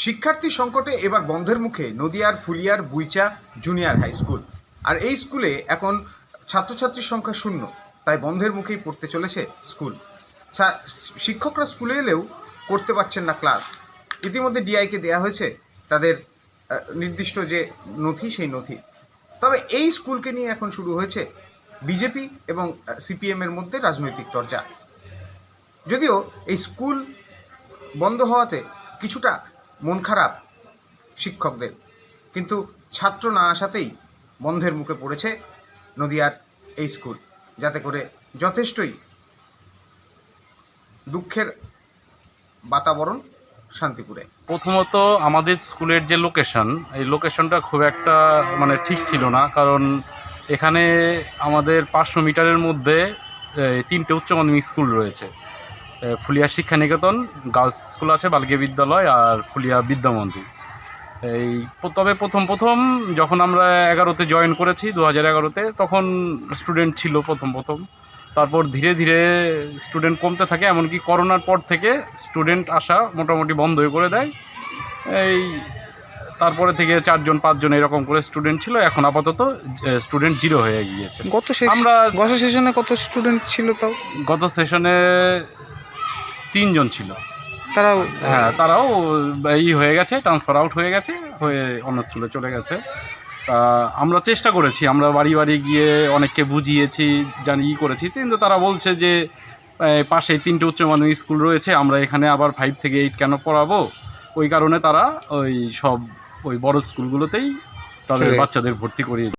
শিক্ষার্থী সংকটে এবার বন্ধের মুখে নদিয়ার ফুলিয়ার বুইচা জুনিয়র হাই স্কুল। আর এই স্কুলে এখন ছাত্রছাত্রীর সংখ্যা শূন্য, তাই বন্ধের মুখেই পড়তে চলেছে স্কুল। শিক্ষকরা স্কুলে এলেও করতে পারছেন না ক্লাস। ইতিমধ্যে ডিআইকে দেওয়া হয়েছে তাদের নির্দিষ্ট যে নথি, সেই নথি। তবে এই স্কুলকে নিয়ে এখন শুরু হয়েছে বিজেপি এবং সিপিএমের মধ্যে রাজনৈতিক চর্চা। যদিও এই স্কুল বন্ধ হওয়াতে কিছুটা মন খারাপ শিক্ষকদের, কিন্তু ছাত্র না আসাতেই বন্ধের মুখে পড়েছে নদিয়ার এই স্কুল, যাতে করে যথেষ্টই দুঃখের বাতাবরণ শান্তিপুরে। প্রথমত আমাদের স্কুলের যে লোকেশন, এই লোকেশনটা খুব একটা ঠিক ছিল না, কারণ এখানে আমাদের 500 মিটারের মধ্যে 3টে উচ্চ মাধ্যমিক স্কুল রয়েছে। ফুলিয়া শিক্ষানিকেতন গার্লস স্কুল আছে, বালিকা বিদ্যালয়, আর ফুলিয়া বিদ্যা মন্দির। তবে প্রথম যখন আমরা 11তে জয়েন করেছি 2011-তে, তখন স্টুডেন্ট ছিল প্রথম। তারপর ধীরে ধীরে স্টুডেন্ট কমতে থাকে, এমনকি করোনার পর থেকে স্টুডেন্ট আসা মোটামুটি বন্ধই করে দেয়। তারপরে থেকে 4জন 5জন এরকম করে স্টুডেন্ট ছিল। এখন আপাতত স্টুডেন্ট 0 হয়ে গিয়েছে। গত সেশনে কত স্টুডেন্ট ছিল? তাও গত সেশনে 3জন ছিল। তারাও হয়ে গেছে, ট্রান্সফার আউট হয়ে গেছে, হয়ে অন্য স্কুলে চলে গেছে। তা আমরা চেষ্টা করেছি, আমরা বাড়ি বাড়ি গিয়ে অনেককে বুঝিয়েছি, করেছি, কিন্তু তারা বলছে যে পাশেই 3টে উচ্চ মাধ্যমিক স্কুল রয়েছে, আমরা এখানে আবার 5 থেকে 8 কেন পড়াবো। ওই কারণে তারা ওই বড় স্কুলগুলোতেই তাদের বাচ্চাদের ভর্তি করিয়ে